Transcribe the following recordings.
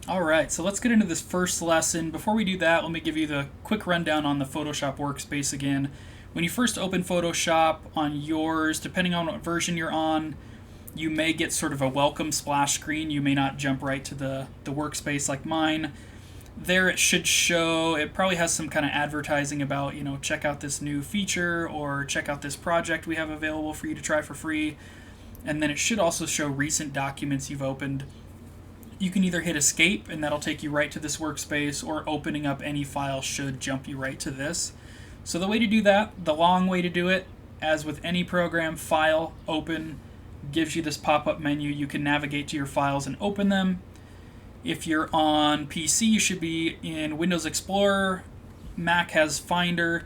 All right, so let's get into this first lesson. Before we do that, let me give you the quick rundown on the Photoshop workspace again. When you first open Photoshop on yours, depending on what version you're on, you may get sort of a welcome splash screen. You may not jump right to the workspace like mine. There it should show, it probably has some kind of advertising about, check out this new feature or check out this project we have available for you to try for free. And then it should also show recent documents you've opened. You can either hit escape and that'll take you right to this workspace, or opening up any file should jump you right to this. So the way to do that, the long way to do it, as with any program, File, Open, gives you this pop-up menu. You can navigate to your files and open them. If you're on PC, you should be in Windows Explorer. Mac has Finder.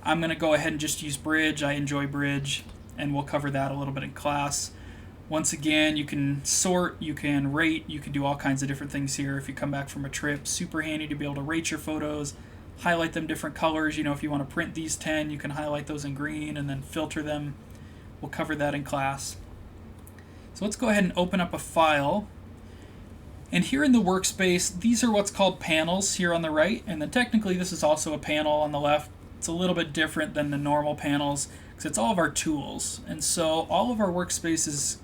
I'm going to go ahead and just use Bridge. I enjoy Bridge, and we'll cover that a little bit in class. Once again, you can sort, you can rate, you can do all kinds of different things here. If you come back from a trip, super handy to be able to rate your photos, highlight them different colors. If you want to print these 10, you can highlight those in green and then filter them. We'll cover that in class. So let's go ahead and open up a file. And here in the workspace, these are what's called panels here on the right, and then technically this is also a panel on the left. It's a little bit different than the normal panels because it's all of our tools. And so all of our workspace is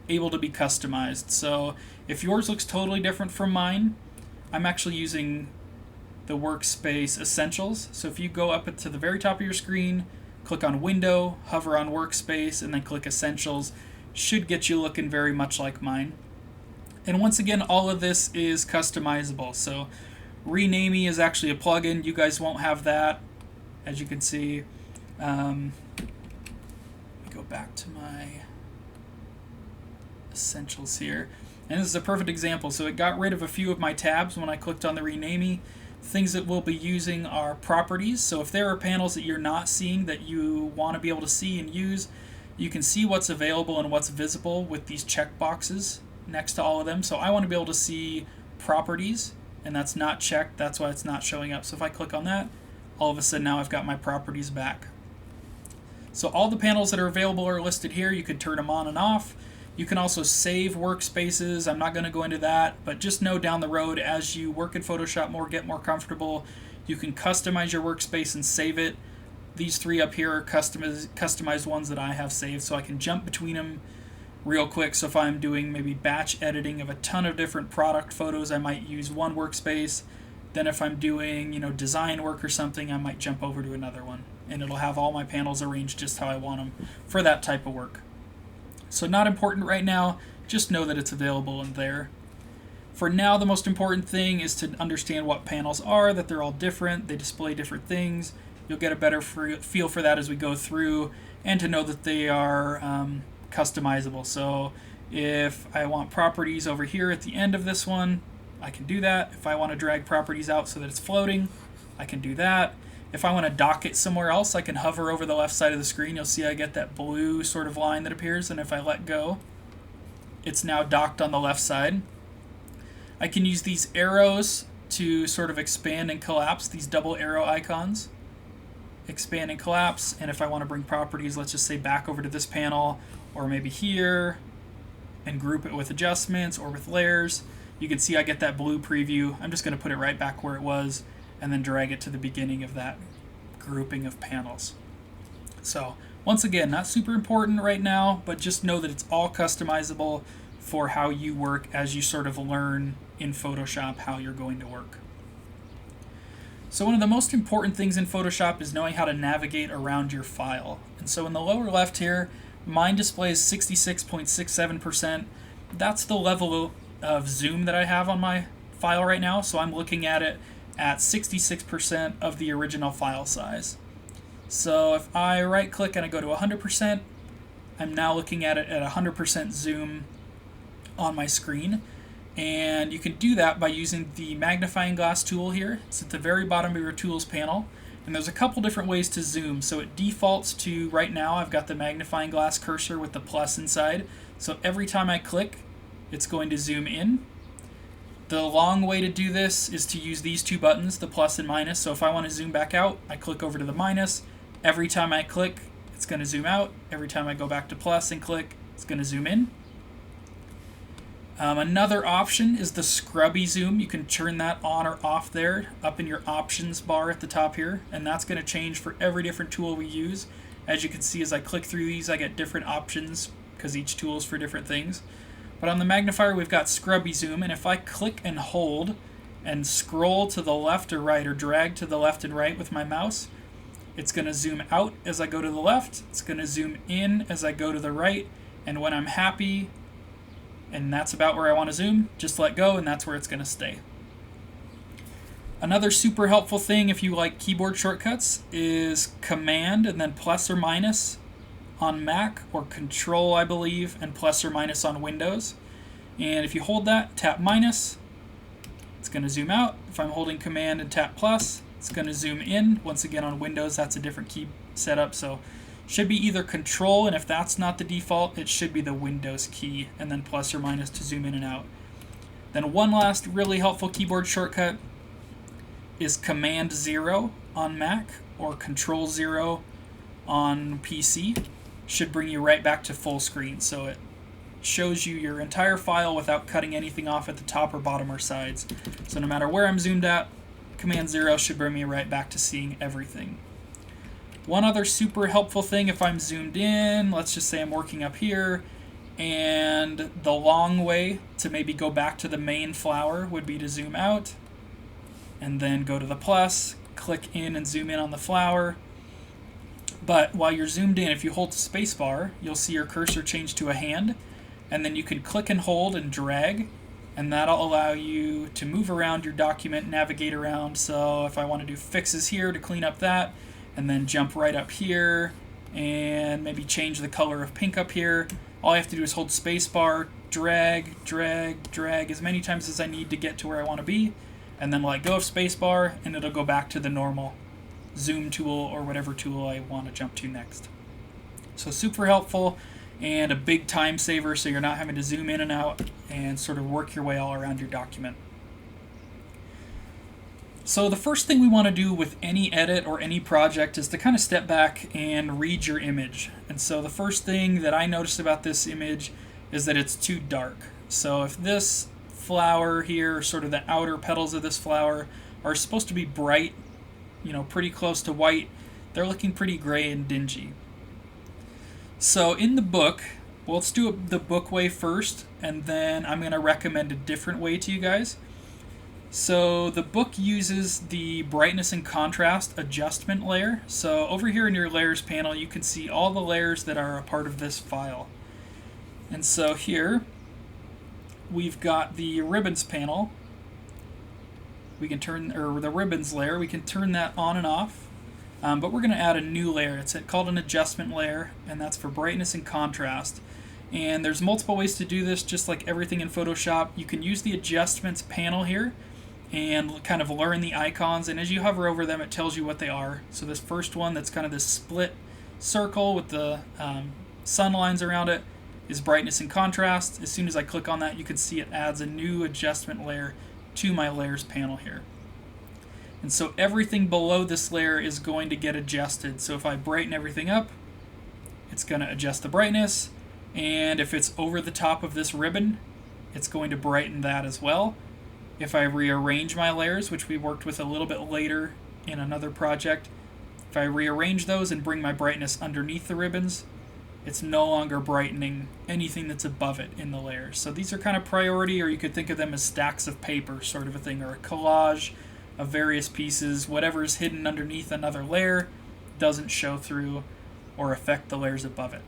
able to be customized. So if yours looks totally different from mine, I'm actually using the workspace essentials. So if you go up to the very top of your screen, click on Window, hover on Workspace, and then click Essentials, should get you looking very much like mine. And once again, all of this is customizable. So Renamey is actually a plugin. You guys won't have that, as you can see. Let me go back to my essentials here. And this is a perfect example. So it got rid of a few of my tabs when I clicked on the Renamey. Things that we'll be using are properties. So if there are panels that you're not seeing that you want to be able to see and use, you can see what's available and what's visible with these check boxes next to all of them. So I want to be able to see properties, and that's not checked. That's why it's not showing up. So if I click on that, all of a sudden now I've got my properties back. So all the panels that are available are listed here. You can turn them on and off. You can also save workspaces. I'm not going to go into that, but just know down the road as you work in Photoshop more, get more comfortable, you can customize your workspace and save it. These three up here are customized ones that I have saved, so I can jump between them real quick. So if I'm doing maybe batch editing of a ton of different product photos, I might use one workspace. Then if I'm doing, design work or something, I might jump over to another one, and it'll have all my panels arranged just how I want them for that type of work. So not important right now, just know that it's available in there. For now, the most important thing is to understand what panels are, that they're all different, they display different things. You'll get a better feel for that as we go through, and to know that they are customizable. So if I want properties over here at the end of this one, I can do that. If I want to drag properties out so that it's floating, I can do that. If I want to dock it somewhere else, I can hover over the left side of the screen. You'll see I get that blue sort of line that appears, and if I let go, it's now docked on the left side. I can use these arrows to sort of expand and collapse, these double arrow icons. Expand and collapse, and if I want to bring properties, let's just say back over to this panel, or maybe here, and group it with adjustments or with layers, you can see I get that blue preview. I'm just going to put it right back where it was, and then drag it to the beginning of that grouping of panels. So once again, not super important right now, but just know that it's all customizable for how you work as you sort of learn in Photoshop how you're going to work. So one of the most important things in Photoshop is knowing how to navigate around your file. And so in the lower left here, mine displays 66.67%. That's the level of zoom that I have on my file right now, so I'm looking at it at 66% of the original file size. So if I right click and I go to 100%, I'm now looking at it at 100% zoom on my screen. And you can do that by using the magnifying glass tool here. It's at the very bottom of your tools panel. And there's a couple different ways to zoom. So it defaults to, right now, I've got the magnifying glass cursor with the plus inside. So every time I click, it's going to zoom in. The long way to do this is to use these two buttons, the plus and minus. So if I want to zoom back out, I click over to the minus. Every time I click, it's going to zoom out. Every time I go back to plus and click, it's going to zoom in. Another option is the scrubby zoom. You can turn that on or off there up in your options bar at the top here, and that's going to change for every different tool we use. As you can see, as I click through these, I get different options because each tool is for different things. But on the magnifier, we've got scrubby zoom, and if I click and hold and scroll to the left or right, or drag to the left and right with my mouse, it's going to zoom out as I go to the left, it's going to zoom in as I go to the right, and when I'm happy, and that's about where I want to zoom, just let go, and that's where it's going to stay. Another super helpful thing if you like keyboard shortcuts is Command and then plus or minus on Mac, or Control, I believe, and plus or minus on Windows. And if you hold that, tap minus, it's going to zoom out. If I'm holding Command and tap plus, it's going to zoom in. Once again, on Windows, that's a different key setup, so should be either Control, and if that's not the default, it should be the Windows key, and then plus or minus to zoom in and out. Then one last really helpful keyboard shortcut is Command 0 on Mac, or Control 0 on PC. Should bring you right back to full screen, so it shows you your entire file without cutting anything off at the top or bottom or sides. So no matter where I'm zoomed at, Command 0 should bring me right back to seeing everything. One other super helpful thing, if I'm zoomed in, let's just say I'm working up here, and the long way to maybe go back to the main flower would be to zoom out, and then go to the plus, click in and zoom in on the flower. But while you're zoomed in, if you hold spacebar, you'll see your cursor change to a hand, and then you can click and hold and drag, and that'll allow you to move around your document, navigate around. So if I want to do fixes here to clean up that, and then jump right up here, and maybe change the color of pink up here, all I have to do is hold spacebar, drag, drag, drag as many times as I need to get to where I want to be, and then let go of spacebar, and it'll go back to the normal zoom tool or whatever tool I want to jump to next. So super helpful and a big time saver, so you're not having to zoom in and out and sort of work your way all around your document. So the first thing we want to do with any edit or any project is to kind of step back and read your image. And so the first thing that I noticed about this image is that it's too dark. So if this flower here, sort of the outer petals of this flower, are supposed to be bright, pretty close to white, they're looking pretty gray and dingy. So in the book, well, let's do the book way first, and then I'm going to recommend a different way to you guys. So the book uses the brightness and contrast adjustment layer. So over here in your layers panel, you can see all the layers that are a part of this file. And so here, we've got the ribbons panel. We can turn, or the ribbons layer, we can turn that on and off. But we're going to add a new layer. It's called an adjustment layer, and that's for brightness and contrast. And there's multiple ways to do this, just like everything in Photoshop. You can use the adjustments panel here and kind of learn the icons, and as you hover over them, it tells you what they are. So this first one, that's kind of this split circle with the sun lines around it, is brightness and contrast. As soon as I click on that, you can see it adds a new adjustment layer to my layers panel here. And so everything below this layer is going to get adjusted. So if I brighten everything up, it's going to adjust the brightness, and if it's over the top of this ribbon, it's going to brighten that as well. If I rearrange my layers, which we worked with a little bit later in another project, if I rearrange those and bring my brightness underneath the ribbons, it's no longer brightening anything that's above it in the layers. So these are kind of priority, or you could think of them as stacks of paper sort of a thing, or a collage of various pieces. Whatever is hidden underneath another layer doesn't show through or affect the layers above it.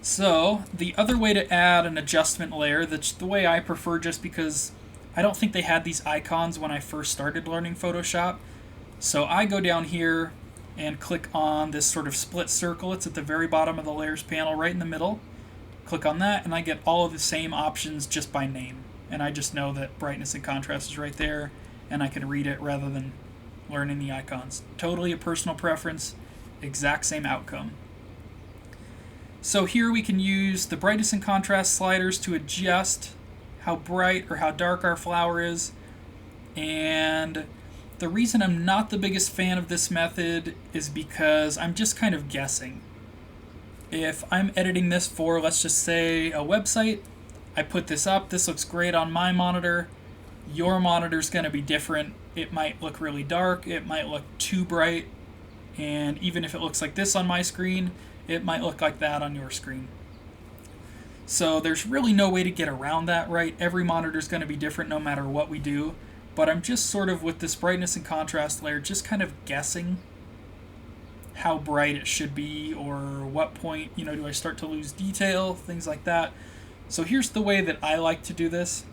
So the other way to add an adjustment layer, that's the way I prefer, just because I don't think they had these icons when I first started learning Photoshop. So I go down here and click on this sort of split circle. It's at the very bottom of the layers panel, right in the middle. Click on that, and I get all of the same options just by name. And I just know that brightness and contrast is right there, and I can read it rather than learning the icons. Totally a personal preference, exact same outcome. So here we can use the brightness and contrast sliders to adjust how bright or how dark our flower is. And the reason I'm not the biggest fan of this method is because I'm just kind of guessing. If I'm editing this for, let's just say, a website, I put this up. This looks great on my monitor. Your monitor's going to be different. It might look really dark. It might look too bright. And even if it looks like this on my screen, it might look like that on your screen. So there's really no way to get around that, right? Every monitor's going to be different no matter what we do. But I'm just sort of, with this brightness and contrast layer, just kind of guessing how bright it should be, or what point, do I start to lose detail, things like that. So here's the way that I like to do this.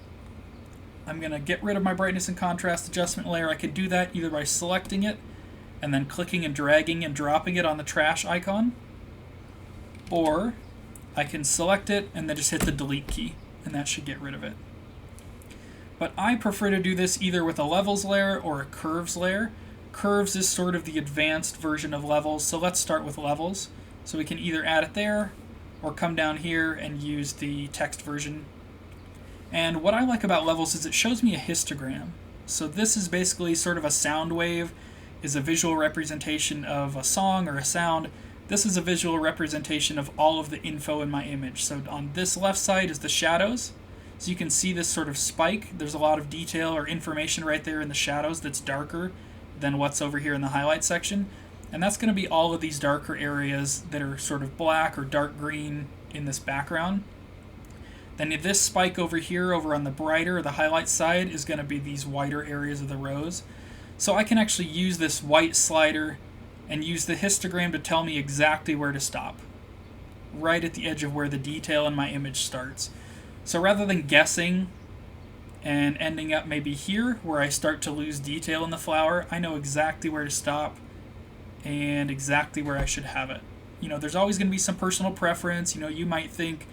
I'm going to get rid of my brightness and contrast adjustment layer. I could do that either by selecting it and then clicking and dragging and dropping it on the trash icon, or I can select it and then just hit the delete key, and that should get rid of it. But I prefer to do this either with a levels layer or a curves layer. Curves is sort of the advanced version of levels, so let's start with levels. So we can either add it there or come down here and use the text version. And what I like about levels is it shows me a histogram. So this is basically sort of a sound wave, is a visual representation of a song or a sound. This is a visual representation of all of the info in my image. So on this left side is the shadows. So you can see this sort of spike. There's a lot of detail or information right there in the shadows that's darker than what's over here in the highlight section. And that's going to be all of these darker areas that are sort of black or dark green in this background. Then this spike over here, over on the brighter, the highlight side, is going to be these whiter areas of the rows. So I can actually use this white slider and use the histogram to tell me exactly where to stop, right at the edge of where the detail in my image starts. So rather than guessing and ending up maybe here where I start to lose detail in the flower, I know exactly where to stop and exactly where I should have it. There's always going to be some personal preference. You might think,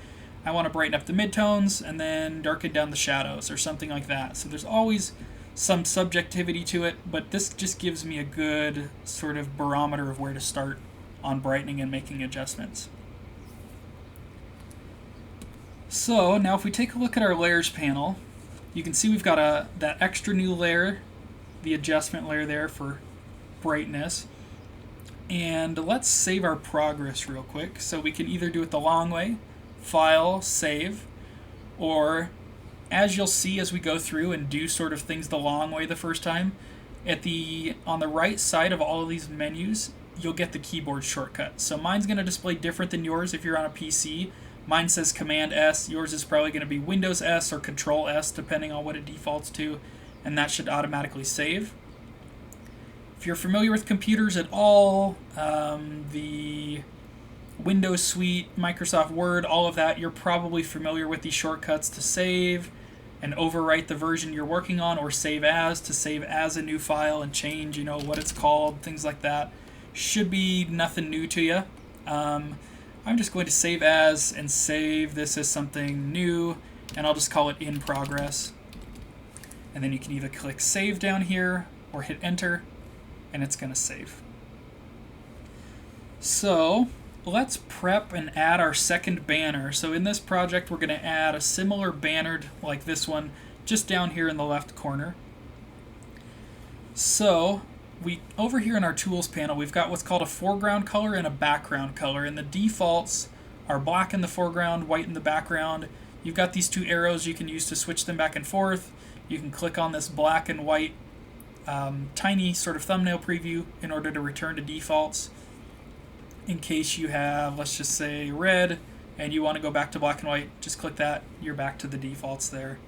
I want to brighten up the midtones and then darken down the shadows or something like that. So there's always some subjectivity to it, but this just gives me a good sort of barometer of where to start on brightening and making adjustments. So now if we take a look at our layers panel, you can see we've got that extra new layer, the adjustment layer there for brightness. And let's save our progress real quick. So we can either do it the long way, File, Save, or as you'll see as we go through and do sort of things the long way the first time, on the right side of all of these menus, you'll get the keyboard shortcut. So mine's going to display different than yours if you're on a PC. Mine says Command S. Yours is probably going to be Windows S or Control S, depending on what it defaults to, and that should automatically save. If you're familiar with computers at all, the Windows Suite, Microsoft Word, all of that, you're probably familiar with these shortcuts to save and overwrite the version you're working on, or save as, to save as a new file and change, what it's called, things like that. Should be nothing new to you. I'm just going to save as and save this as something new, and I'll just call it in progress. And then you can either click save down here or hit enter, and it's going to save. So let's prep and add our second banner. So in this project, we're going to add a similar banner like this one just down here in the left corner. So over here in our tools panel, we've got what's called a foreground color and a background color, and the defaults are black in the foreground, white in the background. You've got these two arrows you can use to switch them back and forth. You can click on this black and white tiny sort of thumbnail preview in order to return to defaults. In case you have, let's just say, red, and you want to go back to black and white, just click that, you're back to the defaults there.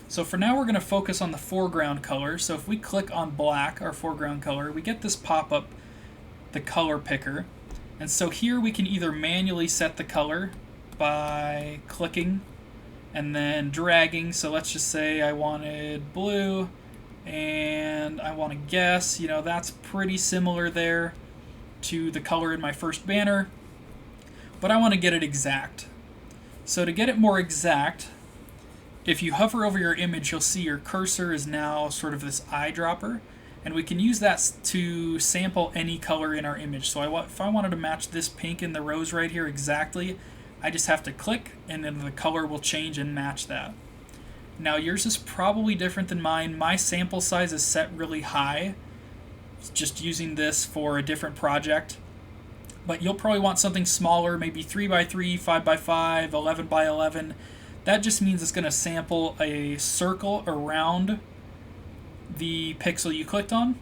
So for now, we're going to focus on the foreground color. So if we click on black, our foreground color, we get this pop-up, the color picker. And so here we can either manually set the color by clicking and then dragging. So let's just say I wanted blue, and I want to guess, that's pretty similar there to the color in my first banner, but I want to get it exact. So to get it more exact, if you hover over your image, you'll see your cursor is now sort of this eyedropper, and we can use that to sample any color in our image. So if I wanted to match this pink in the rose right here exactly, I just have to click, and then the color will change and match that. Now yours is probably different than mine. My sample size is set really high, just using this for a different project. But you'll probably want something smaller, maybe 3x3, 5x5, 11x11. That just means it's going to sample a circle around the pixel you clicked on,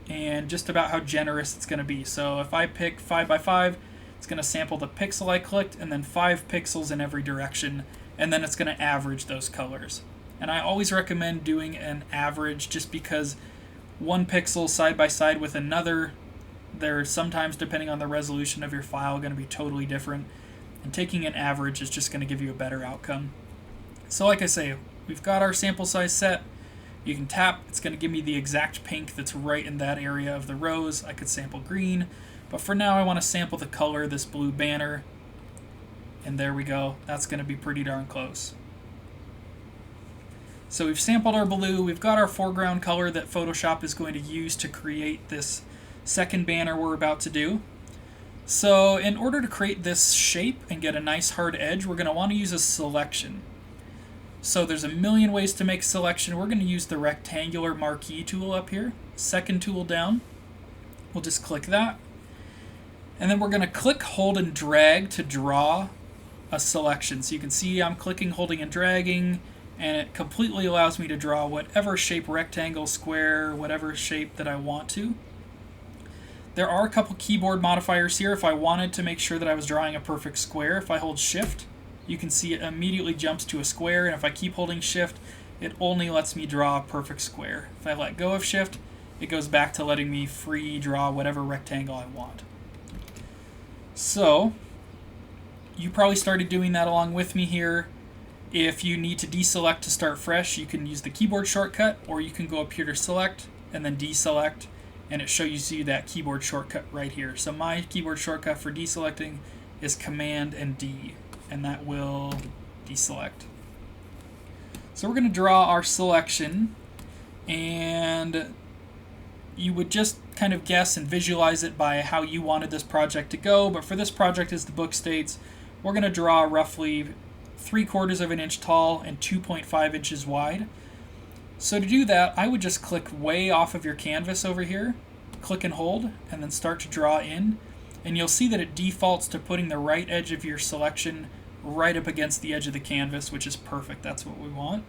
and just about how generous it's going to be. So if I pick 5 by 5, it's going to sample the pixel I clicked and then 5 pixels in every direction, and then it's going to average those colors. And I always recommend doing an average just because one pixel side by side with another, they're sometimes, depending on the resolution of your file, going to be totally different. And taking an average is just going to give you a better outcome. So like I say, we've got our sample size set. You can tap, it's going to give me the exact pink that's right in that area of the rose. I could sample green, but for now I want to sample the color of this blue banner. And there we go. That's going to be pretty darn close. So we've sampled our blue. We've got our foreground color that Photoshop is going to use to create this second banner we're about to do. So in order to create this shape and get a nice hard edge, we're going to want to use a selection. So there's a million ways to make selection. We're going to use the rectangular marquee tool up here. Second tool down. We'll just click that. And then we're going to click, hold, and drag to draw a selection. So you can see I'm clicking, holding, and dragging, and it completely allows me to draw whatever shape, rectangle, square, whatever shape that I want to. There are a couple keyboard modifiers here. If I wanted to make sure that I was drawing a perfect square, if I hold Shift, you can see it immediately jumps to a square, and if I keep holding Shift, it only lets me draw a perfect square. If I let go of Shift, it goes back to letting me free draw whatever rectangle I want. So, you probably started doing that along with me here. If you need to deselect to start fresh, you can use the keyboard shortcut, or you can go up here to Select and then Deselect, and it shows you that keyboard shortcut right here. So my keyboard shortcut for deselecting is Command and D, and that will deselect. So we're going to draw our selection, and you would just kind of guess and visualize it by how you wanted this project to go, but for this project, as the book states, we're going to draw roughly 3/4 of an inch tall and 2.5 inches wide. So to do that, I would just click way off of your canvas over here, click and hold, and then start to draw in. And you'll see that it defaults to putting the right edge of your selection right up against the edge of the canvas, which is perfect. That's what we want.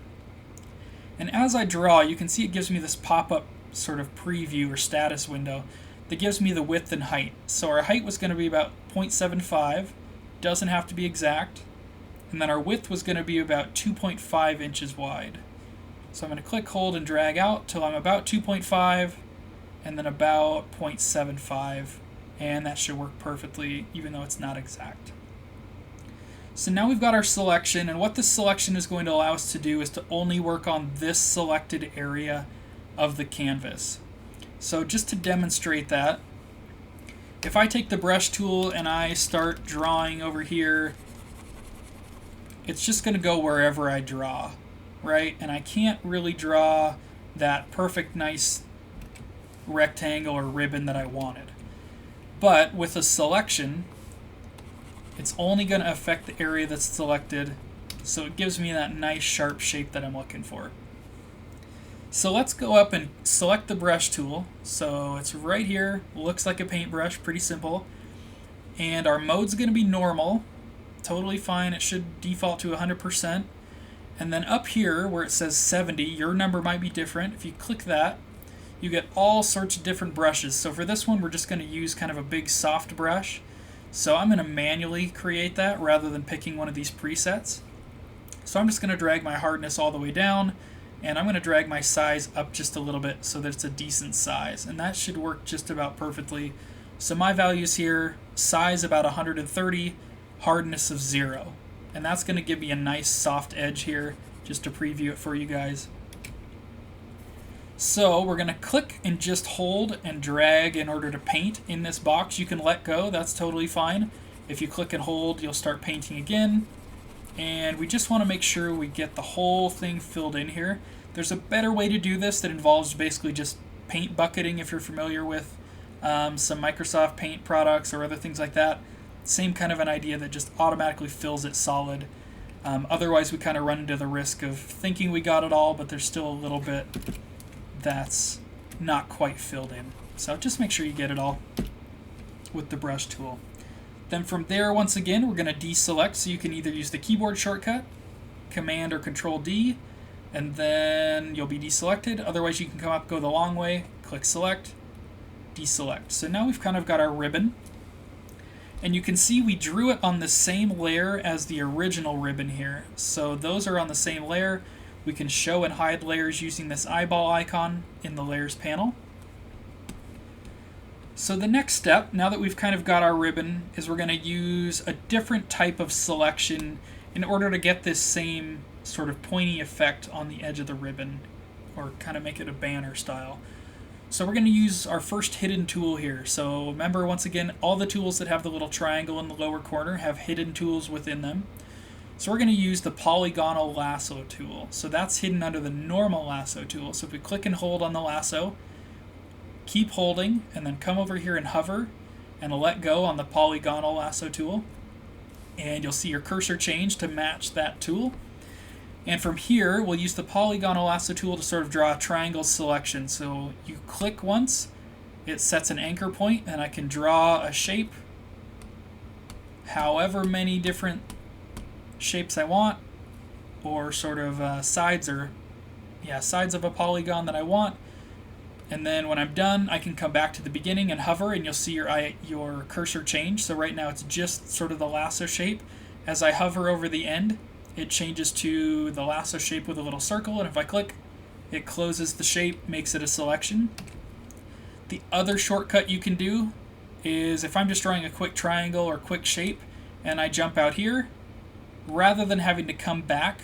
And as I draw, you can see it gives me this pop-up sort of preview or status window that gives me the width and height. So our height was going to be about 0.75, doesn't have to be exact. And then our width was going to be about 2.5 inches wide. So I'm going to click, hold, and drag out till I'm about 2.5 and then about 0.75, and that should work perfectly even though it's not exact. So now we've got our selection, and what this selection is going to allow us to do is to only work on this selected area of the canvas. So just to demonstrate that, if I take the brush tool and I start drawing over here, it's just going to go wherever I draw, right? And I can't really draw that perfect, nice rectangle or ribbon that I wanted. But with a selection, it's only going to affect the area that's selected, so it gives me that nice sharp shape that I'm looking for. So let's go up and select the brush tool. So it's right here, looks like a paintbrush, pretty simple. And our mode's going to be normal, totally fine. It should default to 100%. And then up here where it says 70, your number might be different. If you click that, you get all sorts of different brushes. So for this one, we're just going to use kind of a big soft brush. So I'm going to manually create that rather than picking one of these presets. So I'm just going to drag my hardness all the way down, and I'm going to drag my size up just a little bit so that it's a decent size. And that should work just about perfectly. So my values here, size about 130, hardness of 0. And that's going to give me a nice soft edge here, just to preview it for you guys. So we're going to click and just hold and drag in order to paint in this box. You can let go, that's totally fine. If you click and hold, you'll start painting again. And we just want to make sure we get the whole thing filled in here. There's a better way to do this that involves basically just paint bucketing if you're familiar with some Microsoft Paint products or other things like that. Same kind of an idea that just automatically fills it solid. Otherwise we kind of run into the risk of thinking we got it all, but there's still a little bit that's not quite filled in. So just make sure you get it all with the brush tool. Then from there, once again, we're going to deselect, so you can either use the keyboard shortcut Command or Control D, and then you'll be deselected. Otherwise, you can come up, go the long way, click Select, deselect. So now we've kind of got our ribbon. And you can see we drew it on the same layer as the original ribbon here. So those are on the same layer. We can show and hide layers using this eyeball icon in the Layers panel. So the next step, now that we've kind of got our ribbon, is we're going to use a different type of selection in order to get this same sort of pointy effect on the edge of the ribbon, or kind of make it a banner style. So we're going to use our first hidden tool here. So remember, once again, all the tools that have the little triangle in the lower corner have hidden tools within them. So we're going to use the polygonal lasso tool. So that's hidden under the normal lasso tool. So if we click and hold on the lasso, keep holding, and then come over here and hover and let go on the polygonal lasso tool, and you'll see your cursor change to match that tool. And from here, we'll use the polygonal lasso tool to sort of draw a triangle selection. So you click once, it sets an anchor point, and I can draw a shape, however many different shapes I want, or sort of sides of a polygon that I want. And then when I'm done, I can come back to the beginning and hover, and you'll see your cursor change. So right now it's just sort of the lasso shape. As I hover over the end, it changes to the lasso shape with a little circle, and if I click, it closes the shape, makes it a selection. The other shortcut you can do is, if I'm just drawing a quick triangle or quick shape, and I jump out here, rather than having to come back,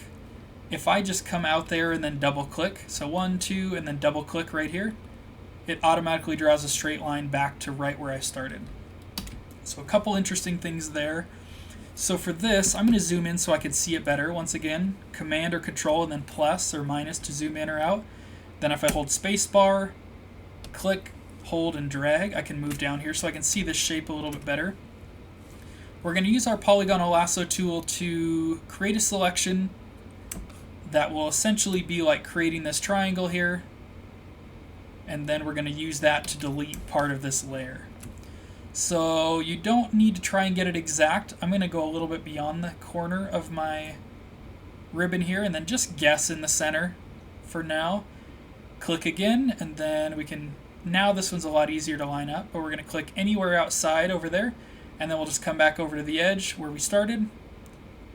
if I just come out there and then double click, so 1, 2, and then double click right here, it automatically draws a straight line back to right where I started. So a couple interesting things there. So for this, I'm going to zoom in so I can see it better. Once again, Command or Control and then plus or minus to zoom in or out. Then if I hold spacebar, click, hold, and drag, I can move down here so I can see this shape a little bit better. We're going to use our polygonal lasso tool to create a selection that will essentially be like creating this triangle here. And then we're going to use that to delete part of this layer. So you don't need to try and get it exact. I'm going to go a little bit beyond the corner of my ribbon here and then just guess in the center for now. Click again, and then we can, now this one's a lot easier to line up, but we're going to click anywhere outside over there, and then we'll just come back over to the edge where we started,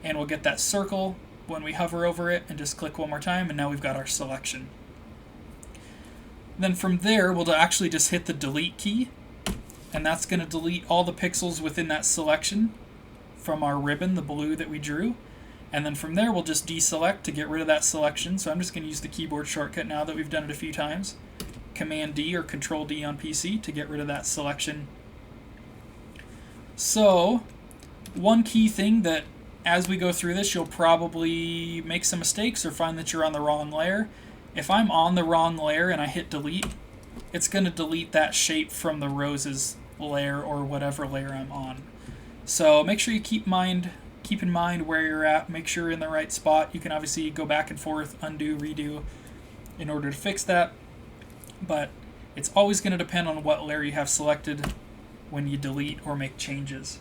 and we'll get that circle when we hover over it and just click one more time, and now we've got our selection. Then from there, we'll actually just hit the delete key, and that's going to delete all the pixels within that selection from our ribbon, the blue that we drew. And then from there, we'll just deselect to get rid of that selection. So I'm just going to use the keyboard shortcut now that we've done it a few times. Command D or Control D on PC to get rid of that selection. So one key thing that as we go through this, you'll probably make some mistakes or find that you're on the wrong layer. If I'm on the wrong layer and I hit delete, it's going to delete that shape from the roses layer or whatever layer I'm on. So make sure you keep in mind where you're at, make sure you're in the right spot. You can obviously go back and forth, undo, redo in order to fix that, but it's always going to depend on what layer you have selected when you delete or make changes.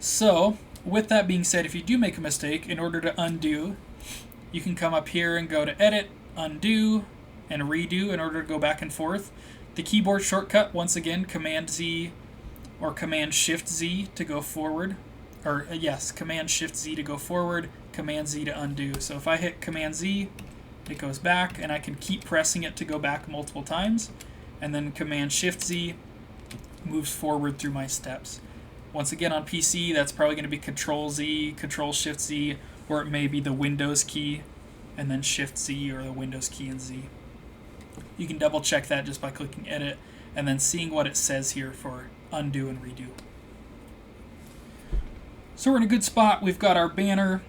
So with that being said, if you do make a mistake, in order to undo, you can come up here and go to Edit, Undo, and Redo in order to go back and forth. The keyboard shortcut, once again, Command Z or Command Shift Z to go forward. Or yes, Command Shift Z to go forward, Command Z to undo. So if I hit Command Z, it goes back, and I can keep pressing it to go back multiple times. And then Command Shift Z moves forward through my steps. Once again, on PC, that's probably going to be Control Z, Control Shift Z, or it may be the Windows key and then Shift Z, or the Windows key and Z. You can double check that just by clicking Edit and then seeing what it says here for undo and redo. So we're in a good spot. We've got our banner.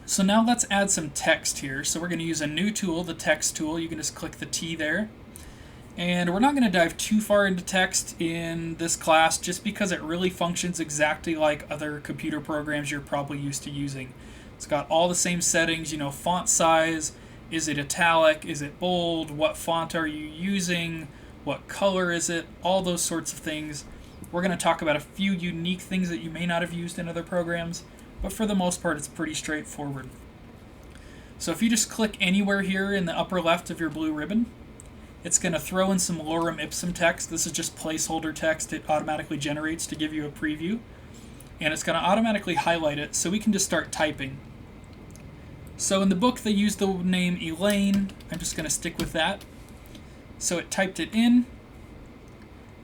So now let's add some text here. So we're going to use a new tool, the text tool. You can just click the T there. And we're not going to dive too far into text in this class just because it really functions exactly like other computer programs you're probably used to using. It's got all the same settings, font size, is it italic, is it bold, what font are you using, what color is it, all those sorts of things. We're going to talk about a few unique things that you may not have used in other programs, but for the most part it's pretty straightforward. So if you just click anywhere here in the upper left of your blue ribbon, it's going to throw in some lorem ipsum text. This is just placeholder text it automatically generates to give you a preview. And it's going to automatically highlight it, so we can just start typing. So in the book they use the name Elaine. I'm just going to stick with that. So it typed it in.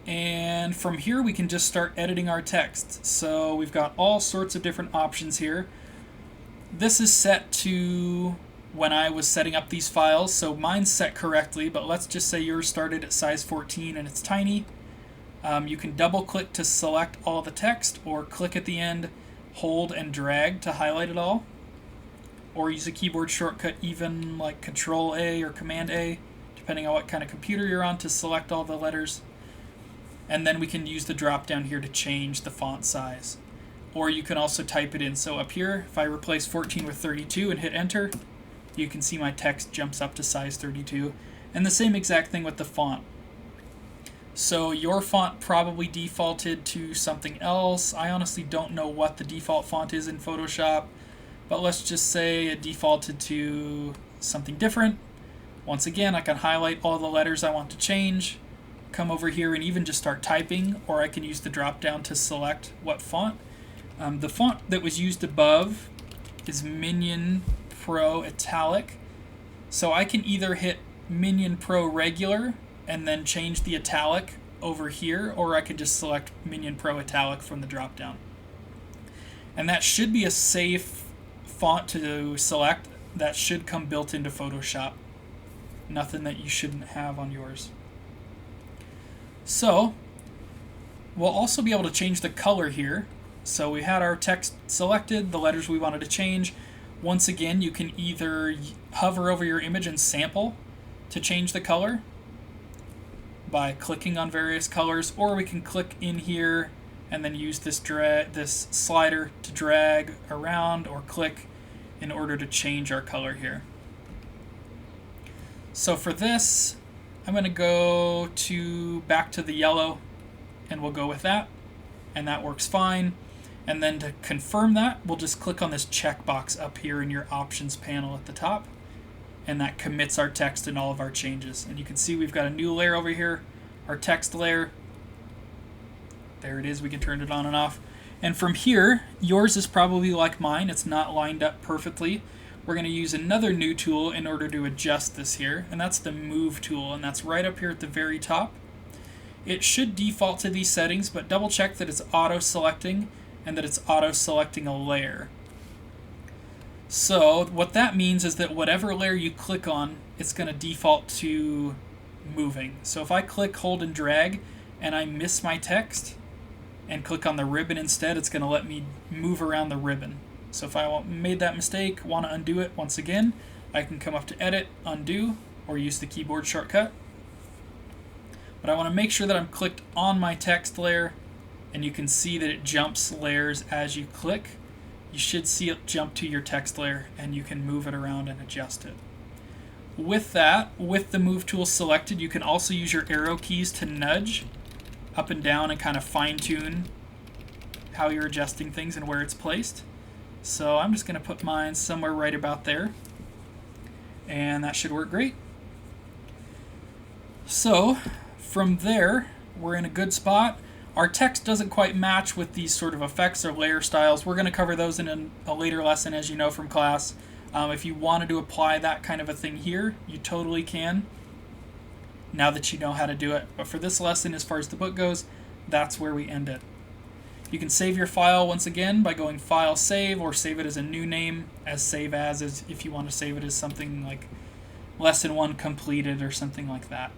And from here we can just start editing our text. So we've got all sorts of different options here. This is set to when I was setting up these files, so mine's set correctly, but let's just say yours started at size 14 and it's tiny. You can double click to select all the text, or click at the end, hold and drag to highlight it all, or use a keyboard shortcut even like Control A or Command A, depending on what kind of computer you're on, to select all the letters. And then we can use the drop down here to change the font size. Or you can also type it in. So up here, if I replace 14 with 32 and hit enter, you can see my text jumps up to size 32. And the same exact thing with the font. So your font probably defaulted to something else. I honestly don't know what the default font is in Photoshop, but let's just say it defaulted to something different. Once again, I can highlight all the letters I want to change, come over here and even just start typing, or I can use the drop down to select what font. The font that was used above is Minion Pro Italic. So I can either hit Minion Pro Regular and then change the italic over here, or I can just select Minion Pro Italic from the drop down. And that should be a safe font to select. That should come built into Photoshop. Nothing that you shouldn't have on yours. So we'll also be able to change the color here. So we had our text selected, the letters we wanted to change. Once again, you can either hover over your image and sample to change the color by clicking on various colors, or we can click in here and then use this slider to drag around or click in order to change our color here. So for this, I'm going to go back to the yellow, and we'll go with that, and that works fine. And then to confirm that, we'll just click on this checkbox up here in your options panel at the top, and that commits our text and all of our changes. And you can see we've got a new layer over here, our text layer. There it is, we can turn it on and off. And from here, yours is probably like mine, it's not lined up perfectly. We're going to use another new tool in order to adjust this here, and that's the Move tool, and that's right up here at the very top. It should default to these settings, but double check that it's auto-selecting and that it's auto-selecting a layer. So what that means is that whatever layer you click on, it's going to default to moving. So if I click, hold, and drag, and I miss my text, and click on the ribbon instead, it's going to let me move around the ribbon. So if I made that mistake, want to undo it once again, I can come up to Edit, Undo, or use the keyboard shortcut. But I want to make sure that I'm clicked on my text layer, and you can see that it jumps layers as you click. You should see it jump to your text layer, and you can move it around and adjust it. With that, with the Move tool selected, you can also use your arrow keys to nudge up and down and kind of fine-tune how you're adjusting things and where it's placed. So I'm just going to put mine somewhere right about there, and that should work great. So from there, we're in a good spot. Our text doesn't quite match with these sort of effects or layer styles. We're going to cover those in a later lesson, as you know from class. If you wanted to apply that kind of a thing here, you totally can, now that you know how to do it. But for this lesson, as far as the book goes, that's where we end it. You can save your file once again by going File, Save, or save it as a new name, as Save As if you want to save it as something like Lesson 1 completed or something like that.